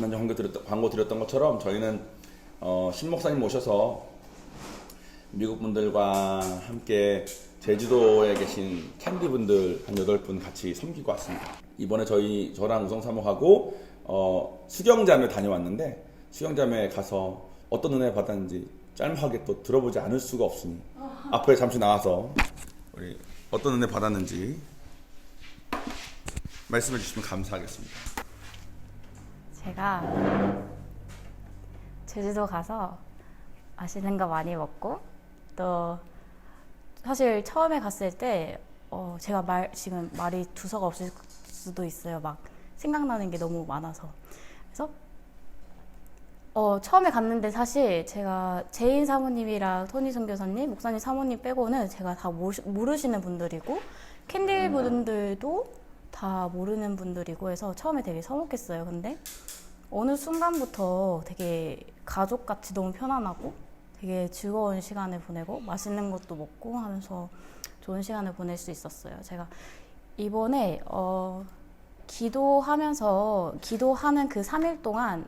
지난주 광고 드렸던 것처럼 저희는 신 목사님 모셔서 미국 분들과 함께 제주도에 계신 캔디 분들 한 8분 같이 섬기고 왔습니다. 이번에 저랑 우성사모하고 수경자매 다녀왔는데, 수경자매에 가서 어떤 은혜 받았는지 짤막하게 또 들어보지 않을 수가 없으니 앞에 잠시 나와서 우리 어떤 은혜 받았는지 말씀해 주시면 감사하겠습니다. 제가 제주도 가서 맛있는 거 많이 먹고, 또 사실 처음에 갔을 때 제가 지금 말이 두서가 없을 수도 있어요. 막 생각나는 게 너무 많아서. 그래서 처음에 갔는데 사실 제가 제인 사모님이랑 토니 선교사님, 목사님 사모님 빼고는 제가 다 모르시는 분들이고, 캔디 분들도 다 모르는 분들이고 해서 처음에 되게 서먹했어요. 근데 어느 순간부터 되게 가족같이 너무 편안하고 되게 즐거운 시간을 보내고 맛있는 것도 먹고 하면서 좋은 시간을 보낼 수 있었어요. 제가 이번에 기도하는 그 3일 동안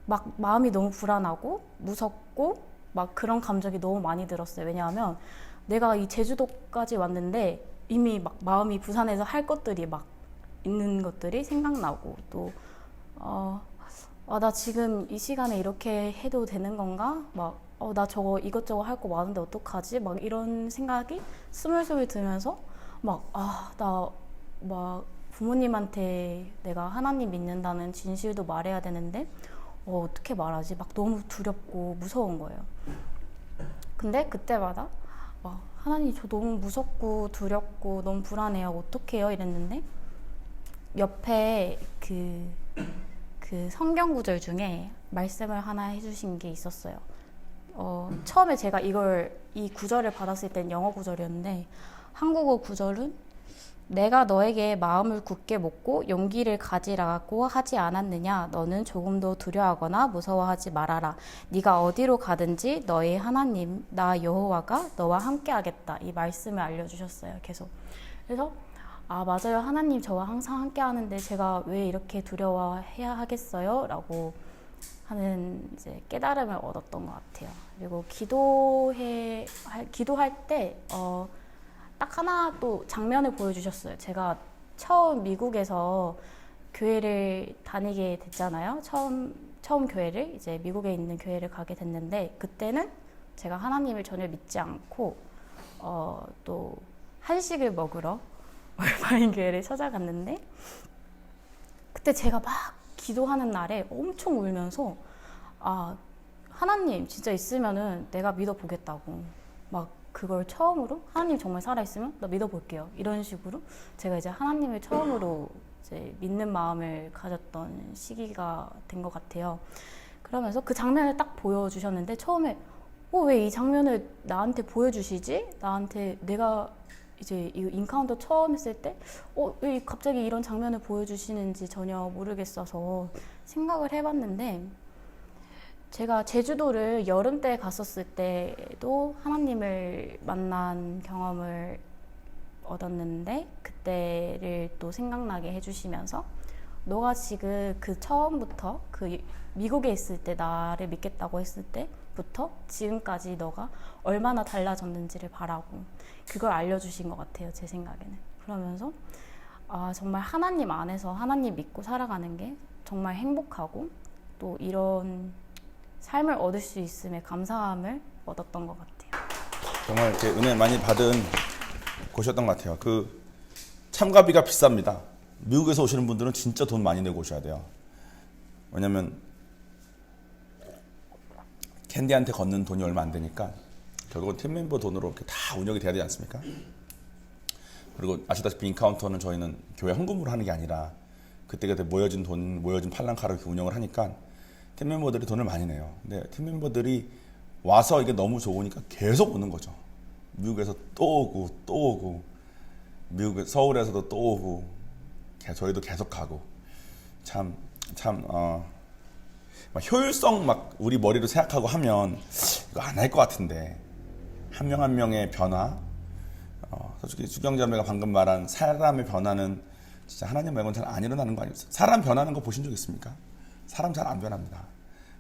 막 마음이 너무 불안하고 무섭고 막 그런 감정이 너무 많이 들었어요. 왜냐하면 내가 이 제주도까지 왔는데 이미 막 마음이 부산에서 할 것들이 막 있는 것들이 생각나고, 또 나 지금 이 시간에 이렇게 해도 되는 건가? 막 나 저거 이것저것 할 거 많은데 어떡하지? 막 이런 생각이 스물스물 들면서 나 부모님한테 내가 하나님 믿는다는 진실도 말해야 되는데 어떻게 말하지? 막 너무 두렵고 무서운 거예요. 근데 그때마다 하나님, 저 너무 무섭고 두렵고 너무 불안해요. 어떡해요? 이랬는데 옆에 그 성경 구절 중에 말씀을 하나 해주신 게 있었어요. 처음에 제가 이 구절을 받았을 땐 영어 구절이었는데, 한국어 구절은 내가 너에게 마음을 굳게 먹고 용기를 가지라고 하지 않았느냐. 너는 조금도 두려워하거나 무서워하지 말아라. 네가 어디로 가든지 너희 하나님 나 여호와가 너와 함께 하겠다. 이 말씀을 알려주셨어요. 계속. 그래서 맞아요. 하나님 저와 항상 함께 하는데 제가 왜 이렇게 두려워해야 하겠어요? 라고 하는 이제 깨달음을 얻었던 것 같아요. 그리고 기도할 때 딱 하나 또 장면을 보여주셨어요. 제가 처음 미국에서 교회를 다니게 됐잖아요. 처음 교회를, 이제 미국에 있는 교회를 가게 됐는데, 그때는 제가 하나님을 전혀 믿지 않고 또 한식을 먹으러 얼마인 교회를 찾아갔는데, 그때 제가 막 기도하는 날에 엄청 울면서 하나님 진짜 있으면은 내가 믿어보겠다고, 막 그걸 처음으로 하나님 정말 살아있으면 나 믿어볼게요, 이런 식으로 제가 이제 하나님을 처음으로 이제 믿는 마음을 가졌던 시기가 된 것 같아요. 그러면서 그 장면을 딱 보여주셨는데, 처음에 왜 이 장면을 나한테 보여주시지? 나한테, 내가 이제 이 인카운터 처음 했을 때 왜 갑자기 이런 장면을 보여주시는지 전혀 모르겠어서 생각을 해봤는데, 제가 제주도를 여름 때 갔었을 때도 하나님을 만난 경험을 얻었는데, 그때를 또 생각나게 해주시면서 너가 지금 그 처음부터 그 미국에 있을 때 나를 믿겠다고 했을 때부터 지금까지 너가 얼마나 달라졌는지를 바라고 그걸 알려주신 것 같아요, 제 생각에는. 그러면서 정말 하나님 안에서 하나님 믿고 살아가는 게 정말 행복하고, 또 이런 삶을 얻을 수 있음에 감사함을 얻었던 것 같아요. 정말 이렇게 은혜 많이 받은 곳이었던 것 같아요. 그 참가비가 비쌉니다. 미국에서 오시는 분들은 진짜 돈 많이 내고 오셔야 돼요. 왜냐면 캔디한테 걷는 돈이 얼마 안 되니까 결국은 팀 멤버 돈으로 이렇게 다 운영이 돼야 되지 않습니까? 그리고 아시다시피 인카운터는 저희는 교회 헌금으로 하는 게 아니라 그때그때 모여진 팔랑카로 이렇게 운영을 하니까 팀 멤버들이 돈을 많이 내요. 근데 팀 멤버들이 와서 이게 너무 좋으니까 계속 오는 거죠. 미국에서 또 오고 미국 서울에서도 또 오고, 저희도 계속 가고, 효율성 막 우리 머리로 생각하고 하면 이거 안 할 것 같은데, 한 명 한 명의 변화, 솔직히 수경자매가 방금 말한 사람의 변화는 진짜 하나님 말고는 잘 안 일어나는 거 아니에요? 사람 변하는 거 보신 적 있습니까? 사람 잘 안 변합니다.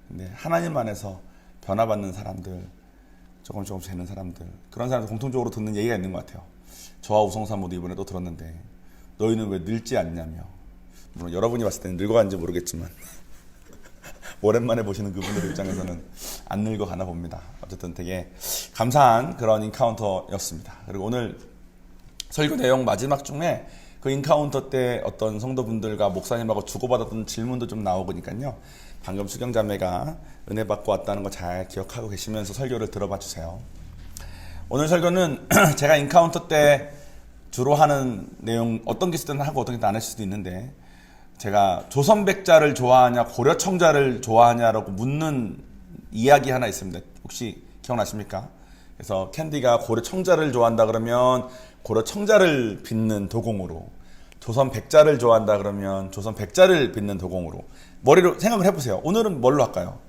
근데 하나님 안에서 변화받는 사람들, 조금 되는 사람들, 그런 사람들 공통적으로 듣는 얘기가 있는 것 같아요. 저와 우성사모도 이번에 또 들었는데 너희는 왜 늙지 않냐며. 물론 여러분이 봤을 때는 늙어가는지 모르겠지만 오랜만에 보시는 그분들 입장에서는 안 늙어가나 봅니다. 어쨌든 되게 감사한 그런 인카운터였습니다. 그리고 오늘 설교 내용 마지막 중에 그 인카운터 때 어떤 성도분들과 목사님하고 주고받았던 질문도 좀 나오니까요. 방금 수경자매가 은혜 받고 왔다는 거 잘 기억하고 계시면서 설교를 들어봐 주세요. 오늘 설교는 제가 인카운터 때 주로 하는 내용, 어떤 게 있을 때는 하고 어떤 게 안 할 수도 있는데, 제가 조선백자를 좋아하냐 고려청자를 좋아하냐라고 묻는 이야기 하나 있습니다. 혹시 기억나십니까? 그래서 캔디가 고려청자를 좋아한다 그러면 고려청자를 빚는 도공으로, 조선백자를 좋아한다 그러면 조선백자를 빚는 도공으로 머리로 생각을 해보세요. 오늘은 뭘로 할까요?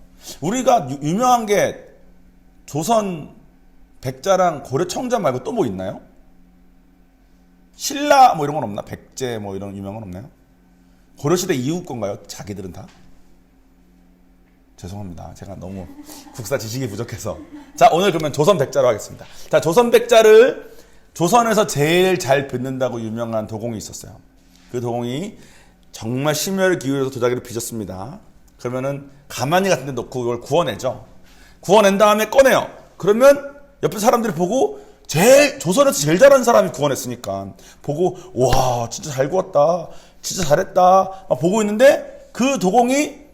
우리가 유명한 게 조선백자랑 고려청자 말고 또 뭐 있나요? 신라 뭐 이런 건 없나? 백제 뭐 이런 유명한 건 없나요? 고려시대 이후 건가요? 자기들은 다? 죄송합니다. 제가 너무 국사 지식이 부족해서. 자, 오늘 그러면 조선백자로 하겠습니다. 자, 조선백자를 조선에서 제일 잘 빚는다고 유명한 도공이 있었어요. 그 도공이 정말 심혈을 기울여서 도자기를 빚었습니다. 그러면은 가마니 같은 데 넣고 이걸 구워내죠. 구워낸 다음에 꺼내요. 그러면 옆에 사람들이 보고 조선에서 제일 잘하는 사람이 구워냈으니까 보고, 와, 진짜 잘 구웠다. 진짜 잘했다. 막 보고 있는데 그 도공이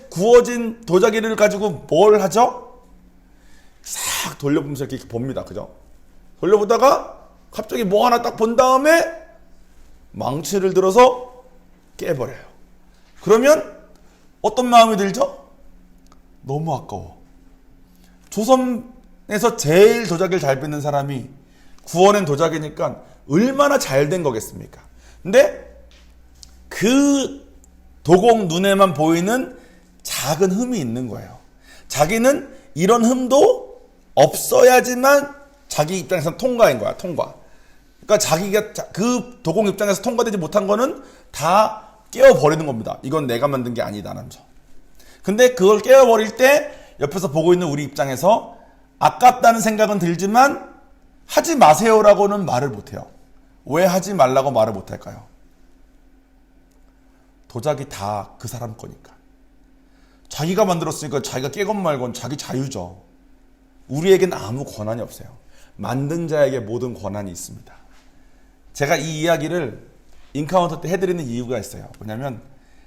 구워진 도자기를 가지고 뭘 하죠? 싹 돌려보면서 이렇게 봅니다. 그죠? 돌려보다가 갑자기 뭐 하나 딱 본 다음에 망치를 들어서 깨버려요. 그러면 어떤 마음이 들죠? 너무 아까워. 조선에서 제일 도자기를 잘 빚는 사람이 구워낸 도자기니까 얼마나 잘 된 거겠습니까? 근데 그 도공 눈에만 보이는 작은 흠이 있는 거예요. 자기는 이런 흠도 없어야지만 자기 입장에서는 통과인 거야. 통과. 그러니까 자기가 그 도공 입장에서 통과되지 못한 거는 다 깨워버리는 겁니다. 이건 내가 만든 게 아니다 라면서. 근데 그걸 깨워버릴 때 옆에서 보고 있는 우리 입장에서 아깝다는 생각은 들지만 하지 마세요라고는 말을 못해요. 왜 하지 말라고 말을 못할까요? 도자기 다 그 사람 거니까. 자기가 만들었으니까 자기가 깨건 말건 자기 자유죠. 우리에겐 아무 권한이 없어요. 만든 자에게 모든 권한이 있습니다. 제가 이 이야기를 인카운터 때 해드리는 이유가 있어요. 뭐냐면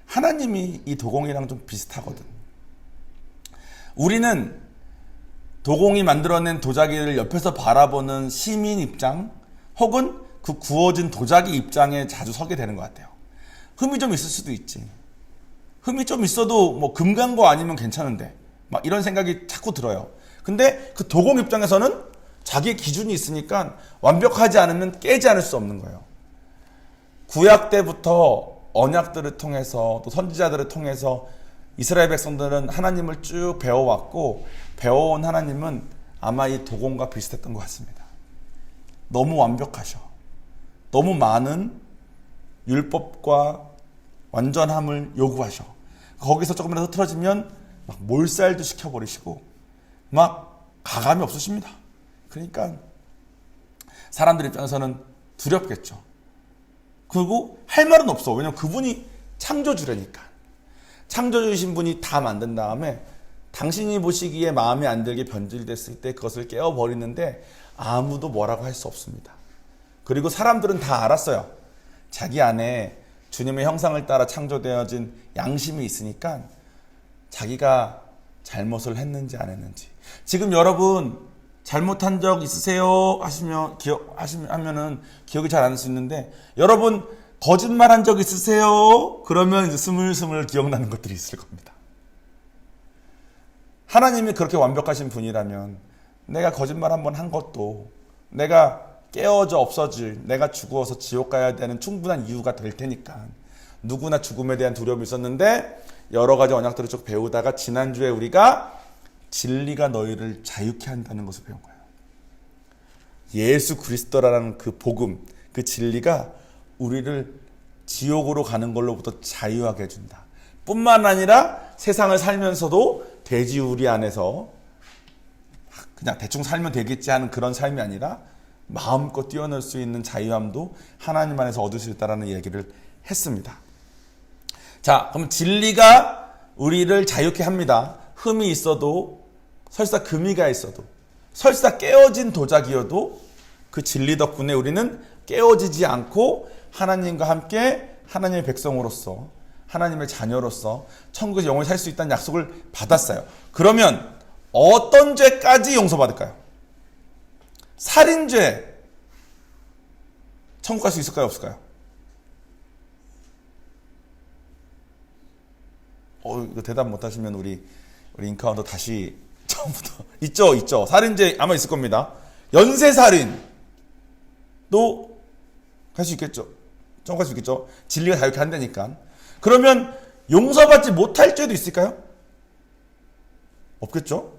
하나님이 이 도공이랑 좀 비슷하거든. 우리는 도공이 만들어낸 도자기를 옆에서 바라보는 시민 입장 혹은 그 구워진 도자기 입장에 자주 서게 되는 것 같아요. 흠이 좀 있을 수도 있지. 흠이 좀 있어도 뭐 금간 거 아니면 괜찮은데 막 이런 생각이 자꾸 들어요. 근데 그 도공 입장에서는 자기의 기준이 있으니까 완벽하지 않으면 깨지 않을 수 없는 거예요. 구약 때부터 언약들을 통해서 또 선지자들을 통해서 이스라엘 백성들은 하나님을 쭉 배워왔고 배워온 하나님은 아마 이 도공과 비슷했던 것 같습니다. 너무 완벽하셔. 너무 많은 율법과 완전함을 요구하셔. 거기서 조금이라도 흐트러지면 막 몰살도 시켜버리시고 막 가감이 없으십니다. 그러니까 사람들 입장에서는 두렵겠죠. 그리고 할 말은 없어. 왜냐면 그분이 창조주라니까. 창조주이신 분이 다 만든 다음에 당신이 보시기에 마음에 안 들게 변질됐을 때 그것을 깨워버리는데 아무도 뭐라고 할 수 없습니다. 그리고 사람들은 다 알았어요. 자기 안에 주님의 형상을 따라 창조되어진 양심이 있으니까 자기가 잘못을 했는지 안 했는지. 지금 여러분 잘못한 적 있으세요? 하면은 기억이 잘 안 날 수 있는데, 여러분 거짓말한 적 있으세요? 그러면 이제 스물스물 기억나는 것들이 있을 겁니다. 하나님이 그렇게 완벽하신 분이라면 내가 거짓말 한번 한 것도 내가 깨어져 없어질, 내가 죽어서 지옥 가야 되는 충분한 이유가 될 테니까. 누구나 죽음에 대한 두려움이 있었는데 여러 가지 언약들을 쭉 배우다가 지난주에 우리가 진리가 너희를 자유케 한다는 것을 배운 거예요. 예수 그리스도라는 그 복음, 그 진리가 우리를 지옥으로 가는 걸로부터 자유하게 해준다. 뿐만 아니라 세상을 살면서도 돼지우리 안에서 그냥 대충 살면 되겠지 하는 그런 삶이 아니라 마음껏 뛰어놀 수 있는 자유함도 하나님 안에서 얻을 수 있다는 얘기를 했습니다. 자, 그럼 진리가 우리를 자유케 합니다. 흠이 있어도, 설사 금이가 있어도, 설사 깨어진 도자기여도 그 진리 덕분에 우리는 깨어지지 않고 하나님과 함께 하나님의 백성으로서, 하나님의 자녀로서 천국에서 영원히 살 수 있다는 약속을 받았어요. 그러면 어떤 죄까지 용서받을까요? 살인죄 천국 갈 수 있을까요? 없을까요? 이거 대답 못하시면 우리 인카운터 다시 처음부터 있죠. 살인죄 아마 있을 겁니다. 연쇄살인도 갈 수 있겠죠. 천국 갈 수 있겠죠. 진리가 자유케 한다니까. 그러면 용서받지 못할 죄도 있을까요? 없겠죠?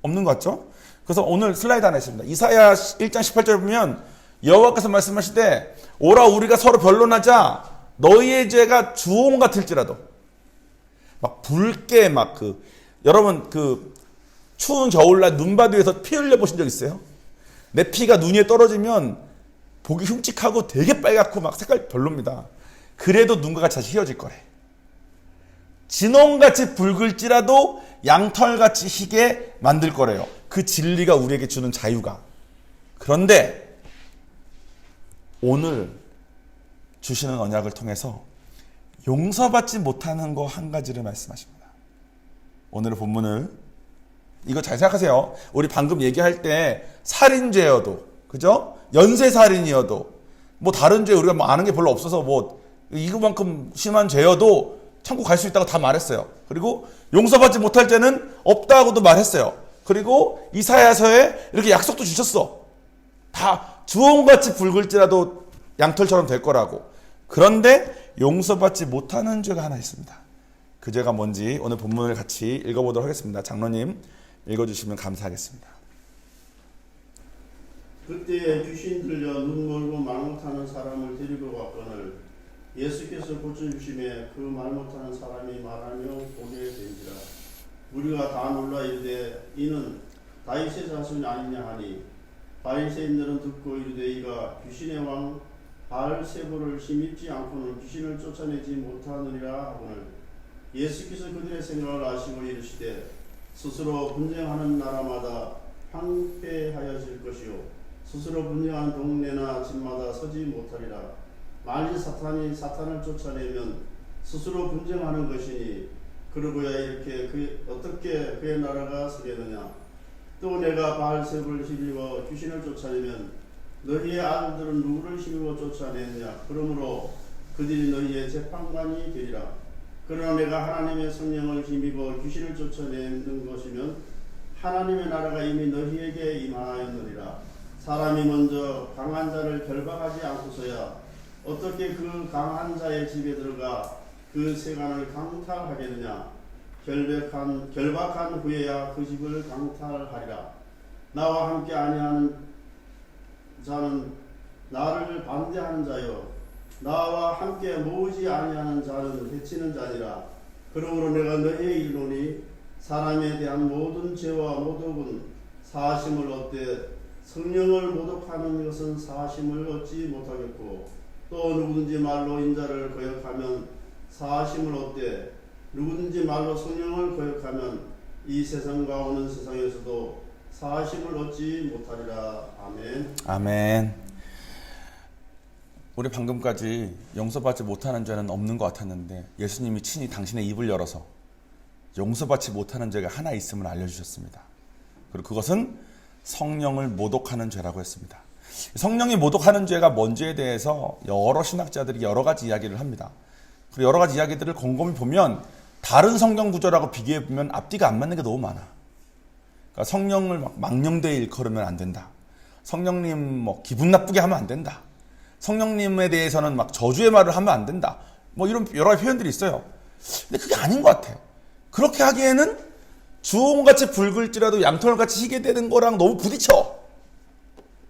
없는 것 같죠? 그래서 오늘 슬라이드 하나 있습니다. 이사야 1장 18절 보면 여호와께서 말씀하시되 오라 우리가 서로 변론하자 너희의 죄가 주홍 같을지라도 막 붉게 여러분 추운 겨울날 눈바디 위에서 피 흘려 보신 적 있어요? 내 피가 눈 위에 떨어지면 보기 흉측하고 되게 빨갛고 막 색깔 별로입니다. 그래도 눈과 같이 다시 휘어질 거래. 진홍같이 붉을지라도 양털같이 희게 만들 거래요. 그 진리가 우리에게 주는 자유가. 그런데 오늘 주시는 언약을 통해서 용서받지 못하는 거 한 가지를 말씀하십니다. 오늘의 본문을 이거 잘 생각하세요. 우리 방금 얘기할 때 살인죄여도, 그죠? 연쇄살인이어도, 뭐 다른 죄 우리가 뭐 아는 게 별로 없어서 뭐 이거만큼 심한 죄여도 천국 갈 수 있다고 다 말했어요. 그리고 용서받지 못할 죄는 없다고도 말했어요. 그리고 이사야서에 이렇게 약속도 주셨어. 다 주홍같이 붉을지라도 양털처럼 될 거라고. 그런데 용서받지 못하는 죄가 하나 있습니다. 그 죄가 뭔지 오늘 본문을 같이 읽어보도록 하겠습니다. 장로님 읽어주시면 감사하겠습니다. 그때에 귀신 들려 눈 멀고 말 못하는 사람을 데리고 갔거늘 예수께서 고쳐주심에 그 말 못하는 사람이 말하며 보게 된지라. 우리가 다 놀라 이르되 이는 다윗의 자손이 아니냐 하니 바리새인들은 듣고 이르되 이가 귀신의 왕 바알세불을 힘입지 않고는 귀신을 쫓아내지 못하느니라 하거늘 예수께서 그들의 생각을 아시고 이르시되 스스로 분쟁하는 나라마다 황폐하여질 것이요 스스로 분쟁하는 동네나 집마다 서지 못하리라. 만일 사탄이 사탄을 쫓아내면 스스로 분쟁하는 것이니 그러고야 이렇게 어떻게 그의 나라가 서겠느냐. 또 내가 바알세불을 힘입어 귀신을 쫓아내면 너희의 아들들은 누구를 힘입어 쫓아내느냐. 그러므로 그들이 너희의 재판관이 되리라. 그러나 내가 하나님의 성령을 힘입어 귀신을 쫓아내는 것이면 하나님의 나라가 이미 너희에게 임하였느니라. 사람이 먼저 강한 자를 결박하지 않고서야 어떻게 그 강한 자의 집에 들어가 그 세간을 강탈하겠느냐. 결박한 후에야 그 집을 강탈하리라. 나와 함께 아니하는 자는 나를 반대하는 자요 나와 함께 모으지 아니하는 자는 해치는 자니라. 그러므로 내가 너희에게 이르노니 사람에 대한 모든 죄와 모독은 사하심을 얻되 성령을 모독하는 것은 사하심을 얻지 못하겠고 또 누구든지 말로 인자를 거역하면 사하심을 얻되 누구든지 말로 성령을 거역하면 이 세상과 오는 세상에서도 사하심을 얻지 못하리라. 아멘. 아멘. 우리 방금까지 용서받지 못하는 죄는 없는 것 같았는데 예수님이 친히 당신의 입을 열어서 용서받지 못하는 죄가 하나 있음을 알려주셨습니다. 그리고 그것은 성령을 모독하는 죄라고 했습니다. 성령이 모독하는 죄가 뭔지에 대해서 여러 신학자들이 여러 가지 이야기를 합니다. 그리고 여러 가지 이야기들을 곰곰이 보면 다른 성경 구절하고 비교해 보면 앞뒤가 안 맞는 게 너무 많아. 그러니까 성령을 막 망령되이 일컬으면 안 된다. 성령님 뭐 기분 나쁘게 하면 안 된다. 성령님에 대해서는 막 저주의 말을 하면 안 된다. 뭐 이런 여러 가지 표현들이 있어요. 근데 그게 아닌 것 같아. 그렇게 하기에는 주홍같이 붉을지라도 양털같이 희게 되는 거랑 너무 부딪혀.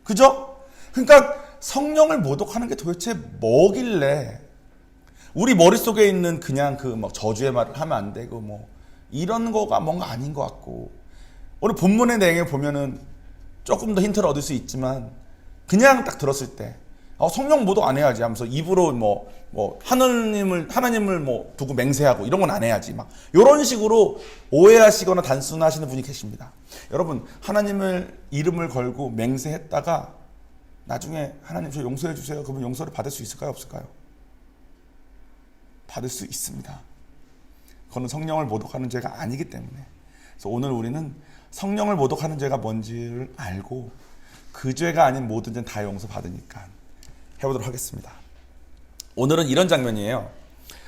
그죠? 그러니까 성령을 모독하는 게 도대체 뭐길래 우리 머릿속에 있는 그냥 그 막 저주의 말을 하면 안 되고 뭐 이런 거가 뭔가 아닌 것 같고, 오늘 본문의 내용에 보면은 조금 더 힌트를 얻을 수 있지만 그냥 딱 들었을 때 성령 모독 안 해야지 하면서 입으로 뭐 하나님을 뭐 두고 맹세하고 이런 건 안 해야지 막 이런 식으로 오해하시거나 단순하시는 분이 계십니다. 여러분, 하나님을 이름을 걸고 맹세했다가 나중에 하나님 저 용서해 주세요. 그러면 용서를 받을 수 있을까요? 없을까요? 받을 수 있습니다. 그거는 성령을 모독하는 죄가 아니기 때문에. 그래서 오늘 우리는 성령을 모독하는 죄가 뭔지를 알고 그 죄가 아닌 모든 죄는 다 용서받으니까 해보도록 하겠습니다. 오늘은 이런 장면이에요.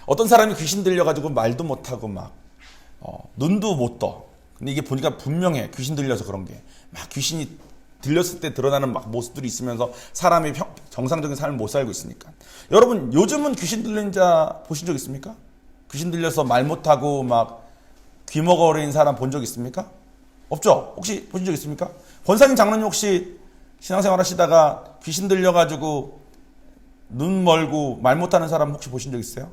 어떤 사람이 귀신 들려가지고 말도 못하고 막 눈도 못 떠. 근데 이게 보니까 분명해. 귀신 들려서 그런 게 막 귀신이 들렸을 때 드러나는 막 모습들이 있으면서 사람이 정상적인 삶을 못 살고 있으니까. 여러분, 요즘은 귀신 들린 자 보신 적 있습니까? 귀신 들려서 말 못하고 막 귀머거리는 사람 본 적 있습니까? 없죠? 혹시 보신 적 있습니까? 권상인 장로님 혹시 신앙생활 하시다가 귀신 들려가지고 눈 멀고 말 못하는 사람 혹시 보신 적 있어요?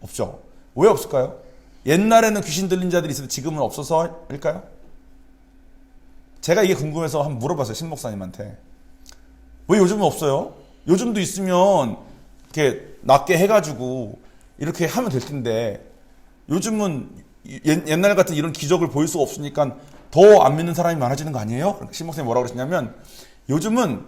없죠? 왜 없을까요? 옛날에는 귀신 들린 자들이 있어도 지금은 없어서일까요? 제가 이게 궁금해서 한번 물어봤어요, 신 목사님한테. 왜 요즘은 없어요? 요즘도 있으면 이렇게 낫게 해가지고 이렇게 하면 될 텐데 요즘은 옛날 같은 이런 기적을 보일 수가 없으니까 더 안 믿는 사람이 많아지는 거 아니에요? 신 목사님이 뭐라고 그러셨냐면, 요즘은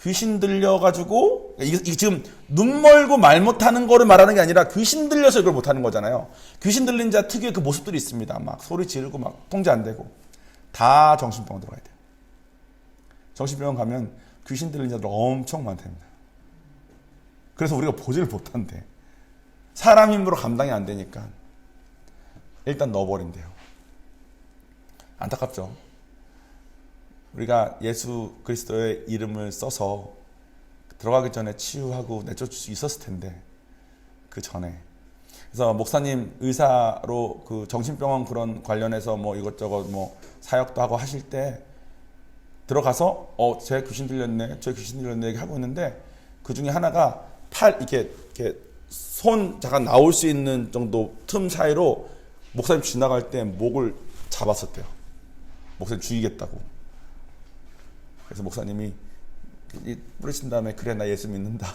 귀신 들려가지고, 이게 지금 눈 멀고 말 못하는 거를 말하는 게 아니라 귀신 들려서 이걸 못하는 거잖아요. 귀신 들린 자 특유의 그 모습들이 있습니다. 막 소리 지르고 막 통제 안 되고. 다 정신병원 들어가야 돼요. 정신병원 가면 귀신 들린 자들 엄청 많답니다. 그래서 우리가 보지를 못한대. 사람 힘으로 감당이 안 되니까 일단 넣어버린대요. 안타깝죠. 우리가 예수 그리스도의 이름을 써서 들어가기 전에 치유하고 내쫓을 수 있었을 텐데, 그 전에. 그래서 목사님 의사로 그 정신병원 그런 관련해서 뭐 이것저것 뭐 사역도 하고 하실 때 들어가서 쟤 귀신 들렸네, 쟤 귀신 들렸네 얘기 하고 있는데, 그 중에 하나가 팔 이렇게 손 잠깐 나올 수 있는 정도 틈 사이로 목사님 지나갈 때 목을 잡았었대요. 목사님 죽이겠다고. 그래서 목사님이 뿌리친 다음에 그래 나 예수 믿는다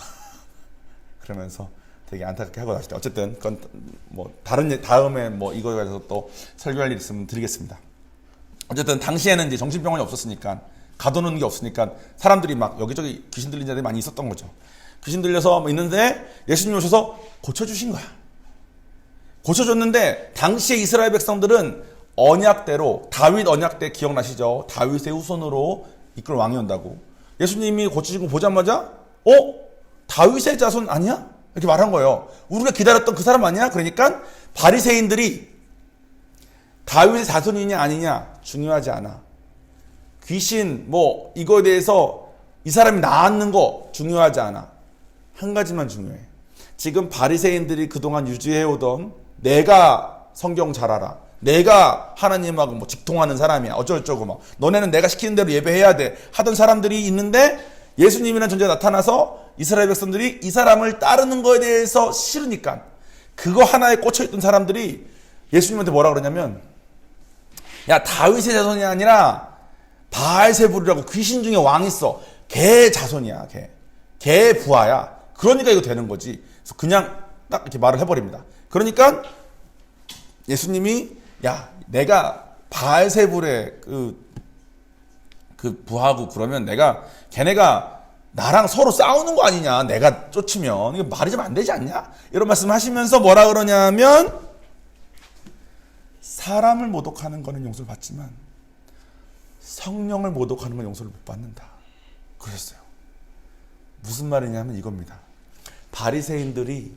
그러면서 되게 안타깝게 하고 나시죠. 어쨌든 그건 뭐 다음에 뭐 이거에 대해서 또 설교할 일 있으면 드리겠습니다. 어쨌든 당시에는 이제 정신병원이 없었으니까, 가둬놓는 게 없으니까 사람들이 막 여기저기 귀신 들린 자들이 많이 있었던 거죠. 귀신 들려서 뭐 있는데 예수님이 오셔서 고쳐주신 거야. 고쳐줬는데 당시에 이스라엘 백성들은 언약대로, 다윗 언약대 기억나시죠? 다윗의 후손으로 이끌 왕이 온다고. 예수님이 고쳐진 거 보자마자 다윗의 자손 아니야? 이렇게 말한 거예요. 우리가 기다렸던 그 사람 아니야? 그러니까 바리새인들이 다윗의 자손이냐 아니냐 중요하지 않아. 귀신 뭐 이거에 대해서 이 사람이 낳았는 거 중요하지 않아. 한 가지만 중요해. 지금 바리새인들이 그동안 유지해오던 내가 성경 잘 알아, 내가 하나님하고 뭐 직통하는 사람이야, 어쩌고저쩌고 막 너네는 내가 시키는 대로 예배해야 돼 하던 사람들이 있는데, 예수님이라는 존재가 나타나서 이스라엘 백성들이 이 사람을 따르는 거에 대해서 싫으니까 그거 하나에 꽂혀있던 사람들이 예수님한테 뭐라 그러냐면, 야 다윗의 자손이 아니라 바알세불이라고 귀신 중에 왕 있어, 걔 자손이야, 걔 부하야, 그러니까 이거 되는 거지. 그래서 그냥 딱 이렇게 말을 해버립니다. 그러니까 예수님이 야 내가 바알세불의 그 부하고 그러면 걔네가 나랑 서로 싸우는 거 아니냐, 내가 쫓으면 이거 말이 좀 안 되지 않냐, 이런 말씀 하시면서 뭐라 그러냐면, 사람을 모독하는 거는 용서를 받지만 성령을 모독하는 건 용서를 못 받는다 그러셨어요. 무슨 말이냐면 이겁니다. 바리새인들이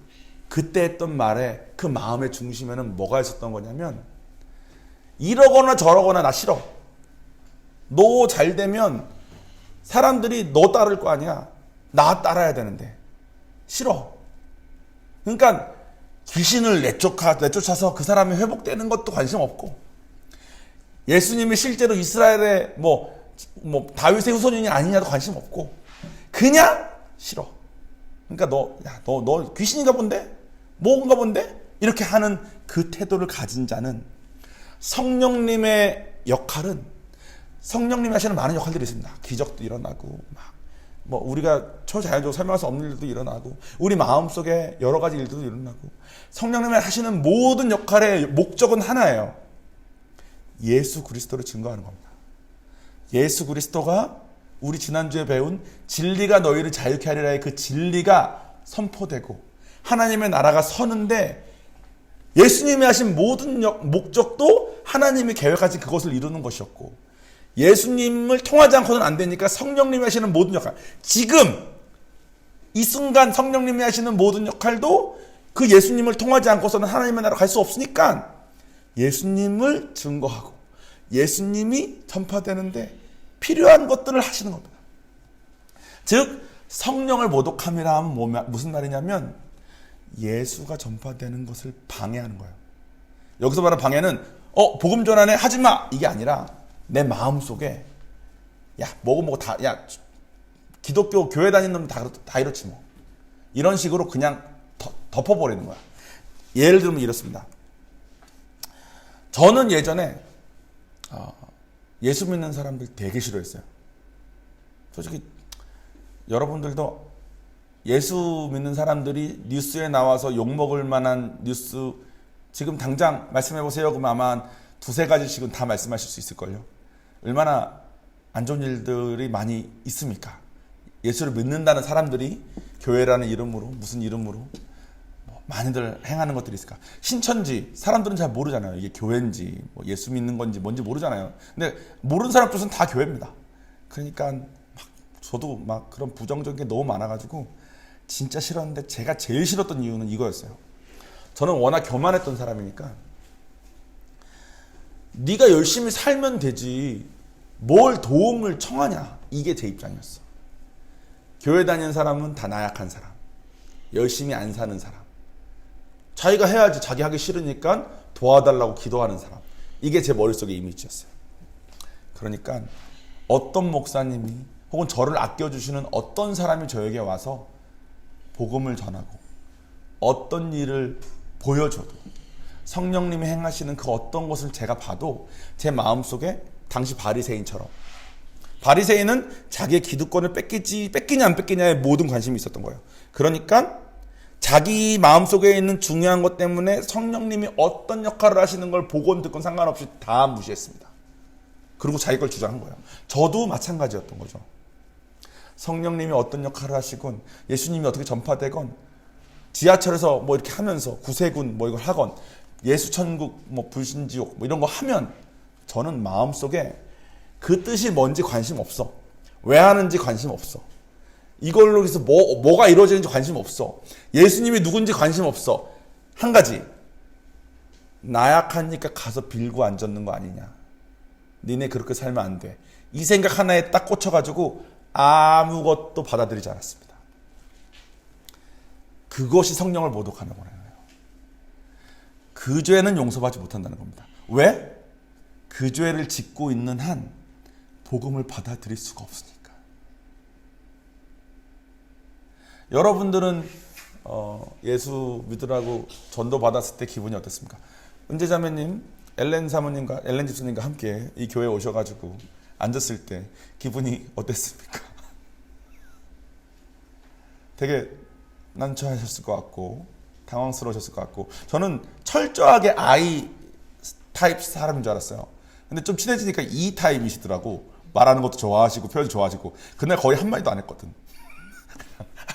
그때 했던 말에 그 마음의 중심에는 뭐가 있었던 거냐면, 이러거나 저러거나 나 싫어, 너 잘 되면 사람들이 너 따를 거 아니야, 나 따라야 되는데 싫어. 그러니까 귀신을 내쫓아서 그 사람이 회복되는 것도 관심 없고, 예수님이 실제로 이스라엘의 뭐 다윗의 후손이냐 아니냐도 관심 없고, 그냥 싫어. 그러니까 너 귀신인가 본데? 뭔가 본데? 이렇게 하는 그 태도를 가진 자는 성령님의 역할은 성령님이 하시는 많은 역할들이 있습니다. 기적도 일어나고 뭐 우리가 초자연적으로 설명할 수 없는 일도 일어나고 우리 마음속에 여러 가지 일들도 일어나고 성령님이 하시는 모든 역할의 목적은 하나예요. 예수 그리스도를 증거하는 겁니다. 예수 그리스도가 우리 지난주에 배운 진리가 너희를 자유케 하리라의 그 진리가 선포되고 하나님의 나라가 서는데 예수님이 하신 모든 목적도 하나님이 계획하신 그것을 이루는 것이었고 예수님을 통하지 않고는 안 되니까 성령님이 하시는 모든 역할, 지금 이 순간 성령님이 하시는 모든 역할도 그 예수님을 통하지 않고서는 하나님의 나라로 갈 수 없으니까 예수님을 증거하고 예수님이 전파되는데 필요한 것들을 하시는 겁니다. 즉 성령을 모독함이라 하면 무슨 말이냐면 예수가 전파되는 것을 방해하는 거예요. 여기서 말하는 방해는 복음 전환에 하지마 이게 아니라 내 마음속에 야 뭐고 다 야 기독교 교회 다니는 놈 다 이렇지 뭐 이런 식으로 그냥 덮어버리는 거야. 예를 들면 이렇습니다. 저는 예전에 예수 믿는 사람들 되게 싫어했어요. 솔직히 여러분들도 예수 믿는 사람들이 뉴스에 나와서 욕먹을 만한 뉴스 지금 당장 말씀해보세요. 그럼 아마 한 두세 가지씩은 다 말씀하실 수 있을걸요. 얼마나 안 좋은 일들이 많이 있습니까? 예수를 믿는다는 사람들이 교회라는 이름으로 무슨 이름으로 많이들 행하는 것들이 있을까? 신천지 사람들은 잘 모르잖아요. 이게 교회인지 뭐 예수 믿는 건지 뭔지 모르잖아요. 근데 모르는 사람 뜻은 다 교회입니다. 그러니까 저도 막 그런 부정적인 게 너무 많아가지고 진짜 싫었는데 제가 제일 싫었던 이유는 이거였어요. 저는 워낙 교만했던 사람이니까 네가 열심히 살면 되지 뭘 도움을 청하냐 이게 제 입장이었어. 교회 다니는 사람은 다 나약한 사람, 열심히 안 사는 사람, 자기가 해야지 자기 하기 싫으니까 도와달라고 기도하는 사람, 이게 제 머릿속의 이미지였어요. 그러니까 어떤 목사님이 혹은 저를 아껴주시는 어떤 사람이 저에게 와서 복음을 전하고 어떤 일을 보여줘도 성령님이 행하시는 그 어떤 것을 제가 봐도 제 마음속에 당시 바리새인처럼, 바리새인은 자기의 기득권을 뺏기냐 안 뺏기냐에 모든 관심이 있었던 거예요. 그러니까 자기 마음속에 있는 중요한 것 때문에 성령님이 어떤 역할을 하시는 걸 보건 듣건 상관없이 다 무시했습니다. 그리고 자기 걸 주장한 거예요. 저도 마찬가지였던 거죠. 성령님이 어떤 역할을 하시건 예수님이 어떻게 전파되건 지하철에서 뭐 이렇게 하면서 구세군 뭐 이걸 하건 예수천국 뭐 불신지옥 뭐 이런 거 하면 저는 마음속에 그 뜻이 뭔지 관심 없어. 왜 하는지 관심 없어. 이걸로 해서 뭐가 이루어지는지 관심 없어. 예수님이 누군지 관심 없어. 한 가지, 나약하니까 가서 빌고 앉았는 거 아니냐. 니네 그렇게 살면 안 돼. 이 생각 하나에 딱 꽂혀가지고 아무것도 받아들이지 않았습니다. 그것이 성령을 모독하는 거예요. 그 죄는 용서받지 못한다는 겁니다. 왜? 그 죄를 짓고 있는 한 복음을 받아들일 수가 없으니까. 여러분들은 예수 믿으라고 전도 받았을 때 기분이 어땠습니까? 은재자매님, 엘렌 사모님과 엘렌 집사님과 함께 이 교회에 오셔가지고 앉았을 때 기분이 어땠습니까? 되게 난처하셨을 것 같고 당황스러우셨을 것 같고 저는 철저하게 I 타입 사람인 줄 알았어요. 근데 좀 친해지니까 E 타입이시더라고. 말하는 것도 좋아하시고 표현도 좋아하시고. 그날 거의 한마디도 안 했거든.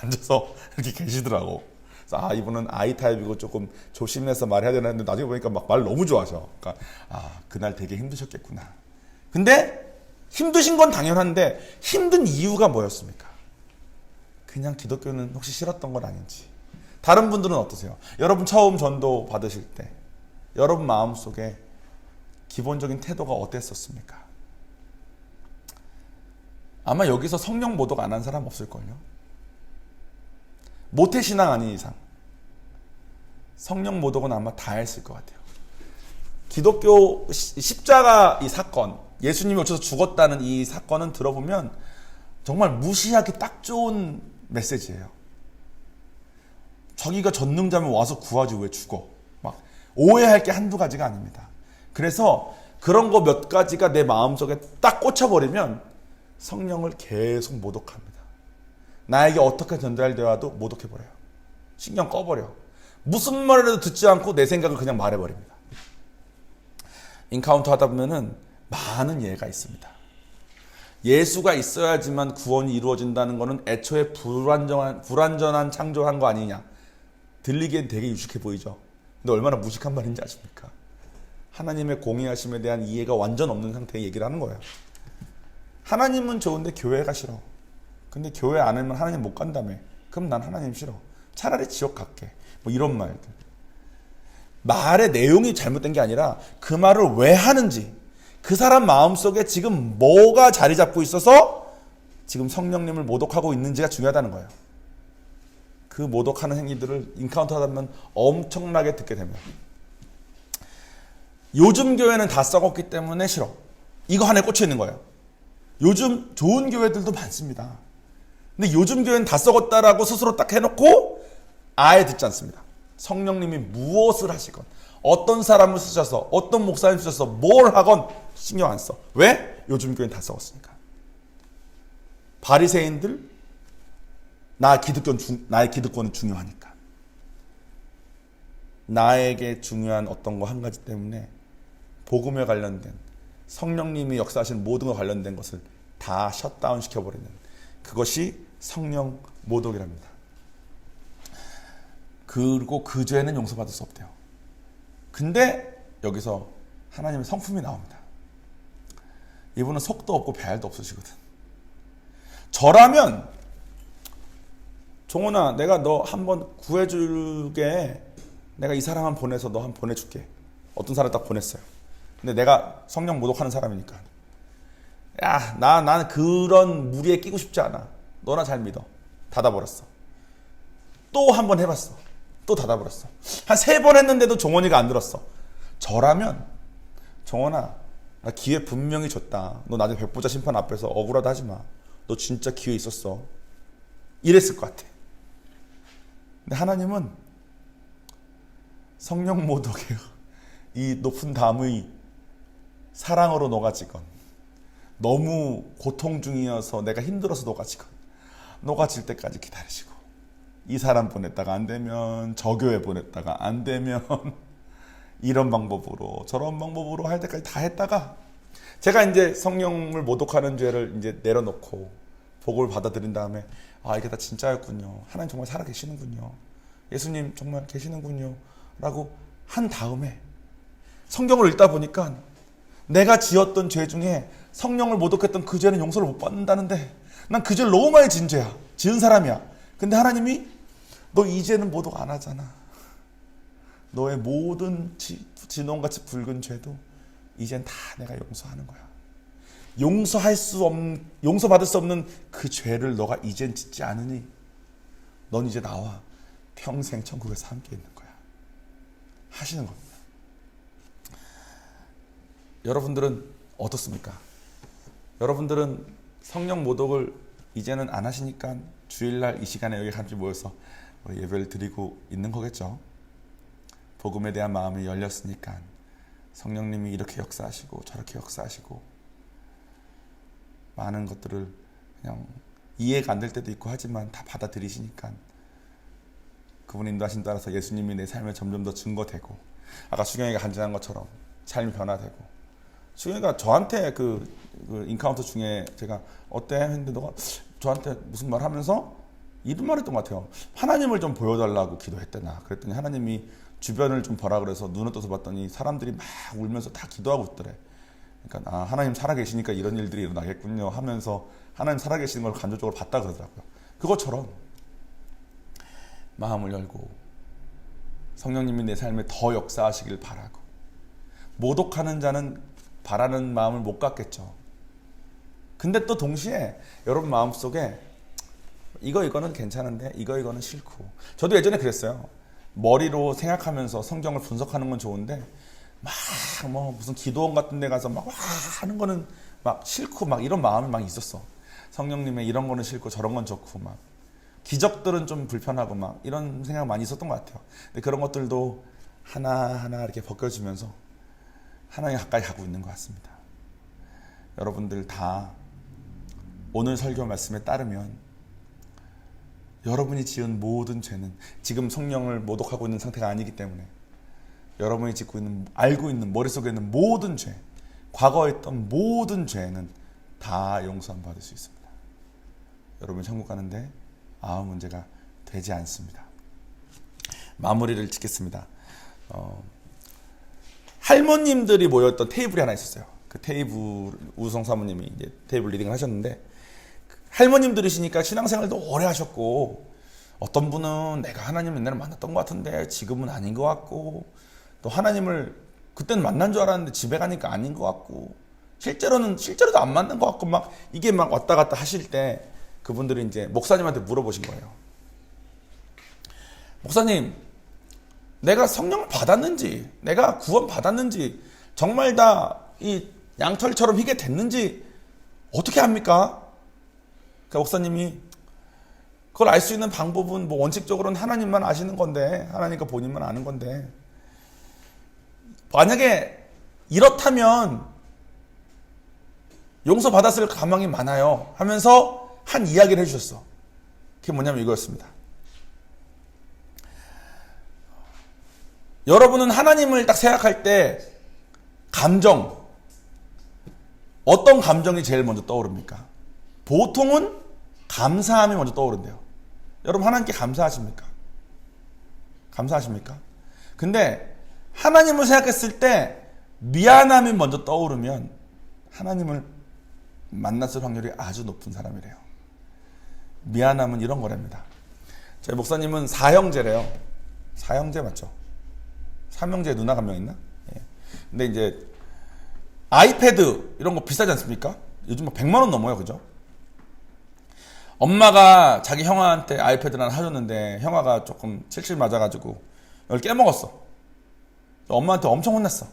앉아서 이렇게 계시더라고. 그래서 이분은 I 타입이고 조금 조심해서 말해야 되나 했는데 나중에 보니까 막 말 너무 좋아하셔. 그러니까 그날 되게 힘드셨겠구나. 근데 힘드신 건 당연한데 힘든 이유가 뭐였습니까? 그냥 기독교는 혹시 싫었던 건 아닌지. 다른 분들은 어떠세요? 여러분 처음 전도 받으실 때 여러분 마음속에 기본적인 태도가 어땠었습니까? 아마 여기서 성령 모독 안 한 사람 없을걸요? 모태신앙 아닌 이상 성령 모독은 아마 다 했을 것 같아요. 기독교 십자가 이 사건, 예수님이 오셔서 죽었다는 이 사건은 들어보면 정말 무시하기 딱 좋은 메시지예요. 자기가 전능자면 와서 구하지 왜 죽어? 막 오해할 게 한두 가지가 아닙니다. 그래서 그런 거 몇 가지가 내 마음속에 딱 꽂혀버리면 성령을 계속 모독합니다. 나에게 어떻게 전달되어도 모독해버려요. 신경 꺼버려. 무슨 말을 듣지 않고 내 생각을 그냥 말해버립니다. 인카운터 하다 보면은 많은 예가 있습니다. 예수가 있어야지만 구원이 이루어진다는 것은 애초에 불완전한 창조한 거 아니냐. 들리기엔 되게 유식해 보이죠. 근데 얼마나 무식한 말인지 아십니까? 하나님의 공의하심에 대한 이해가 완전 없는 상태의 얘기를 하는 거예요. 하나님은 좋은데 교회가 싫어. 근데 교회 안 하면 하나님 못 간다며. 그럼 난 하나님 싫어. 차라리 지옥 갈게. 뭐 이런 말들. 말의 내용이 잘못된 게 아니라 그 말을 왜 하는지, 그 사람 마음속에 지금 뭐가 자리 잡고 있어서 지금 성령님을 모독하고 있는지가 중요하다는 거예요. 그 모독하는 행위들을 인카운터 하다 보면 엄청나게 듣게 됩니다. 요즘 교회는 다 썩었기 때문에 싫어. 이거 하나에 꽂혀 있는 거예요. 요즘 좋은 교회들도 많습니다. 근데 요즘 교회는 다 썩었다라고 스스로 딱 해놓고 아예 듣지 않습니다. 성령님이 무엇을 하시건, 어떤 사람을 쓰셔서, 어떤 목사님 쓰셔서 뭘 하건 신경 안 써. 왜? 요즘 교회는 다 썩었으니까. 바리새인들, 나의 기득권은 중요하니까. 나에게 중요한 어떤 거 한 가지 때문에 복음에 관련된, 성령님이 역사하시는 모든 것 관련된 것을 다 셧다운 시켜버리는, 그것이 성령 모독이랍니다. 그리고 그 죄는 용서받을 수 없대요. 근데 여기서 하나님의 성품이 나옵니다. 이분은 속도 없고 배알도 없으시거든. 저라면, 종훈아, 내가 너 한번 구해줄게. 내가 이 사람 한 보내서 너 한 보내줄게. 어떤 사람 딱 보냈어요. 근데 내가 성령 모독하는 사람이니까, 야, 나는 그런 무리에 끼고 싶지 않아. 너나 잘 믿어. 닫아버렸어. 또 한 번 해봤어. 또 닫아버렸어. 한 3번 했는데도 종원이가 안 들었어. 저라면, 종원아, 나 기회 분명히 줬다. 너 나중에 백보자 심판 앞에서 억울하다 하지 마. 너 진짜 기회 있었어. 이랬을 것 같아. 근데 하나님은 성령 모독의 이 높은 담의 사랑으로 녹아지건, 너무 고통 중이어서 내가 힘들어서 녹아지건, 녹아질 때까지 기다리시고, 이 사람 보냈다가 안 되면, 저 교회 보냈다가 안 되면, 이런 방법으로 저런 방법으로 할 때까지 다 했다가, 제가 이제 성령을 모독하는 죄를 이제 내려놓고 복을 받아들인 다음에, 아, 이게 다 진짜였군요. 하나님 정말 살아계시는군요. 예수님 정말 계시는군요. 라고 한 다음에 성경을 읽다 보니까 내가 지었던 죄 중에 성령을 모독했던 그 죄는 용서를 못 받는다는데, 난 그 죄를 너무 많이 지은 사람이야. 근데 하나님이 너 이제는 모독 안 하잖아. 너의 모든 진홍같이 붉은 죄도 이젠 다 내가 용서하는 거야. 용서받을 수 없는 그 죄를 너가 이젠 짓지 않으니 넌 이제 나와 평생 천국에서 함께 있는 거야. 하시는 겁니다. 여러분들은 어떻습니까? 여러분들은 성령 모독을 이제는 안 하시니까 주일날 이 시간에 여기 같이 모여서 예배를 드리고 있는 거겠죠. 복음에 대한 마음이 열렸으니까 성령님이 이렇게 역사하시고 저렇게 역사하시고 많은 것들을 그냥 이해가 안 될 때도 있고 하지만 다 받아들이시니까 그분의 인도하심 따라서 예수님이 내 삶에 점점 더 증거되고, 아까 수경이가 간증한 것처럼 삶이 변화되고, 수경이가 저한테 그 인카운터 중에 제가 어때? 했는데 너가 저한테 무슨 말 하면서 이런 말 했던 것 같아요. 하나님을 좀 보여달라고 기도했대나. 그랬더니 하나님이 주변을 좀 보라 그래서 눈을 떠서 봤더니 사람들이 막 울면서 다 기도하고 있더래. 그러니까 아, 하나님 살아계시니까 이런 일들이 일어나겠군요 하면서 하나님 살아계시는 걸 간접적으로 봤다 그러더라고요. 그것처럼 마음을 열고 성령님이 내 삶에 더 역사하시길 바라고, 모독하는 자는 바라는 마음을 못 갖겠죠. 근데 또 동시에 여러분 마음속에 이거는 괜찮은데 이거는 싫고, 저도 예전에 그랬어요. 머리로 생각하면서 성경을 분석하는 건 좋은데 막 무슨 기도원 같은 데 가서 막 하는 거는 막 싫고 막 이런 마음이 막 있었어. 성령님의 이런 거는 싫고 저런 건 좋고 막 기적들은 좀 불편하고 막 이런 생각 많이 있었던 것 같아요. 근데 그런 것들도 하나하나 이렇게 벗겨지면서 하나님 가까이 가고 있는 것 같습니다. 여러분들 다 오늘 설교 말씀에 따르면 여러분이 지은 모든 죄는 지금 성령을 모독하고 있는 상태가 아니기 때문에 여러분이 짓고 있는, 알고 있는, 머릿속에 있는 모든 죄, 과거에 있던 모든 죄는 다 용서함 받을 수 있습니다. 여러분 천국 가는데 아무 문제가 되지 않습니다. 마무리를 짓겠습니다. 할머님들이 모였던 테이블이 하나 있었어요. 그 테이블, 우성 사모님이 이제 테이블 리딩을 하셨는데, 할머님들이시니까 신앙생활도 오래 하셨고, 어떤 분은 내가 하나님 옛날에 만났던 것 같은데 지금은 아닌 것 같고, 또 하나님을 그때는 만난 줄 알았는데 집에 가니까 아닌 것 같고, 실제로도 안 맞는 것 같고, 막 이게 막 왔다 갔다 하실 때 그분들이 이제 목사님한테 물어보신 거예요. 목사님, 내가 성령을 받았는지, 내가 구원 받았는지, 정말 다 이 양털처럼 희게 됐는지 어떻게 합니까? 그 목사님이 그걸 알 수 있는 방법은 뭐 원칙적으로는 하나님만 아시는 건데, 하나님과 본인만 아는 건데, 만약에 이렇다면 용서받았을 가망이 많아요 하면서 한 이야기를 해주셨어. 그게 뭐냐면 이거였습니다. 여러분은 하나님을 딱 생각할 때 감정, 어떤 감정이 제일 먼저 떠오릅니까? 보통은 감사함이 먼저 떠오른대요. 여러분 하나님께 감사하십니까? 감사하십니까? 근데 하나님을 생각했을 때 미안함이 먼저 떠오르면 하나님을 만났을 확률이 아주 높은 사람이래요. 미안함은 이런 거랍니다. 저희 목사님은 4형제래요. 4형제 맞죠? 3형제 누나가 한 명 있나? 예. 근데 이제 아이패드 이런 거 비싸지 않습니까? 요즘 막 100만 원 넘어요. 그죠? 엄마가 자기 형아한테 아이패드를 하나 사줬는데 형아가 조금 칠칠 맞아가지고 이걸 깨먹었어. 엄마한테 엄청 혼났어.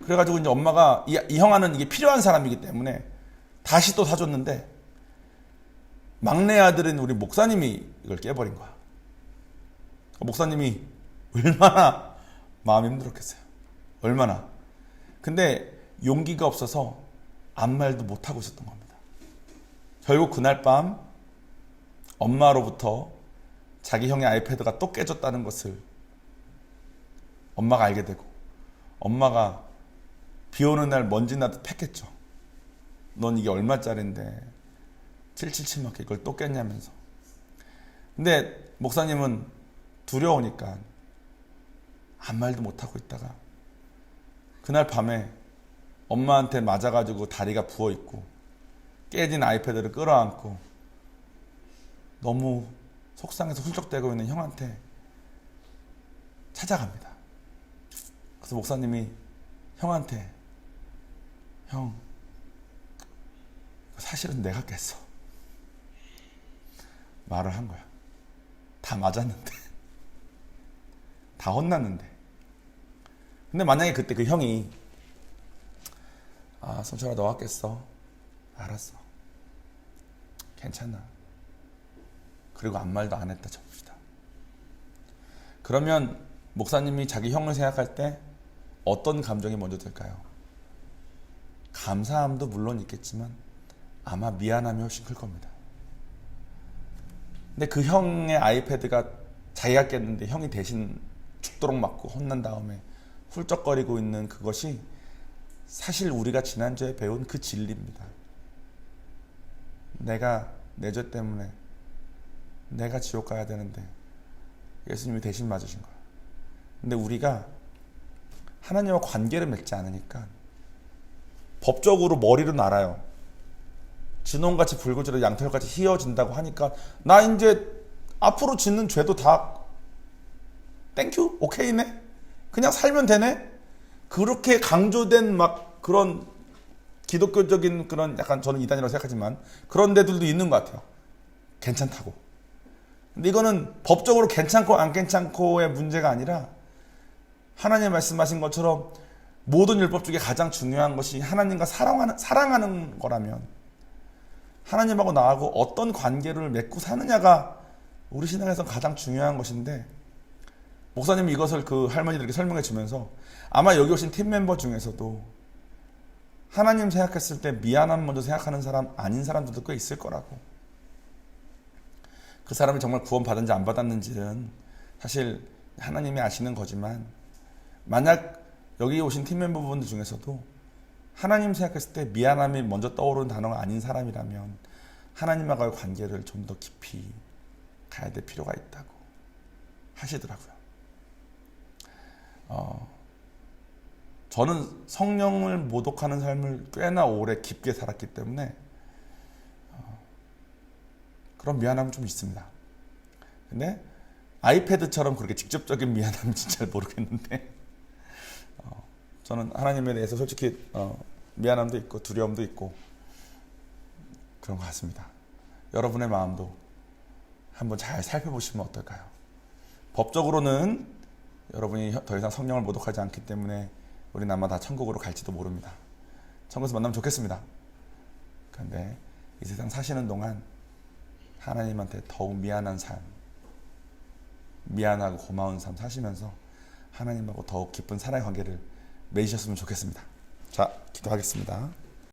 그래가지고 이제 엄마가 이 형아는 이게 필요한 사람이기 때문에 다시 또 사줬는데 막내 아들인 우리 목사님이 이걸 깨버린 거야. 목사님이 얼마나 마음이 힘들었겠어요. 얼마나. 근데 용기가 없어서 아무 말도 못하고 있었던 겁니다. 결국 그날 밤 엄마로부터 자기 형의 아이패드가 또 깨졌다는 것을 엄마가 알게 되고, 엄마가 비 오는 날 먼지 나듯 팩했죠. 넌 이게 얼마짜린데 777만 이걸 또 깼냐면서. 근데 목사님은 두려우니까 아무 말도 못하고 있다가 그날 밤에 엄마한테 맞아가지고 다리가 부어있고 깨진 아이패드를 끌어안고 너무 속상해서 훌쩍대고 있는 형한테 찾아갑니다. 그래서 목사님이 형한테, 형, 사실은 내가 깼어 말을 한 거야. 다 맞았는데 다 혼났는데. 근데 만약에 그때 그 형이 손철아 너가 깼어. 알았어. 괜찮아. 그리고 아무 말도 안 했다 쳐봅시다. 그러면 목사님이 자기 형을 생각할 때 어떤 감정이 먼저 들까요? 감사함도 물론 있겠지만 아마 미안함이 훨씬 클 겁니다. 근데 그 형의 아이패드가 자기가 깼는데 형이 대신 죽도록 맞고 혼난 다음에 훌쩍거리고 있는 그것이 사실 우리가 지난주에 배운 그 진리입니다. 내가 내 죄 때문에 내가 지옥 가야 되는데 예수님이 대신 맞으신 거야. 근데 우리가 하나님과 관계를 맺지 않으니까 법적으로 머리로 알아요. 진홍같이 붉어지고 양털같이 휘어진다고 하니까 나 이제 앞으로 짓는 죄도 다 땡큐? 오케이네? 그냥 살면 되네? 그렇게 강조된 막 그런 기독교적인 그런 약간 저는 이단이라고 생각하지만 그런 데들도 있는 것 같아요. 괜찮다고. 근데 이거는 법적으로 괜찮고 안 괜찮고의 문제가 아니라 하나님 말씀하신 것처럼 모든 율법 중에 가장 중요한 것이 하나님과 사랑하는 거라면 하나님하고 나하고 어떤 관계를 맺고 사느냐가 우리 신앙에서 가장 중요한 것인데, 목사님이 이것을 그 할머니들에게 설명해 주면서 아마 여기 오신 팀 멤버 중에서도 하나님 생각했을 때 미안함 먼저 생각하는 사람 아닌 사람들도 꽤 있을 거라고. 그 사람이 정말 구원 받았는지 안 받았는지는 사실 하나님이 아시는 거지만, 만약 여기 오신 팀 멤버분들 중에서도 하나님 생각했을 때 미안함이 먼저 떠오르는 단어가 아닌 사람이라면 하나님과의 관계를 좀 더 깊이 가야 될 필요가 있다고 하시더라고요. 저는 성령을 모독하는 삶을 꽤나 오래 깊게 살았기 때문에 그런 미안함은 좀 있습니다. 근데 아이패드처럼 그렇게 직접적인 미안함인지 잘 모르겠는데, 저는 하나님에 대해서 솔직히 미안함도 있고 두려움도 있고 그런 것 같습니다. 여러분의 마음도 한번 잘 살펴보시면 어떨까요? 법적으로는 여러분이 더 이상 성령을 모독하지 않기 때문에 우리는 아마 다 천국으로 갈지도 모릅니다. 천국에서 만나면 좋겠습니다. 그런데 이 세상 사시는 동안 하나님한테 더욱 미안한 삶, 미안하고 고마운 삶 사시면서 하나님하고 더욱 깊은 사랑의 관계를 맺으셨으면 좋겠습니다. 자, 기도하겠습니다.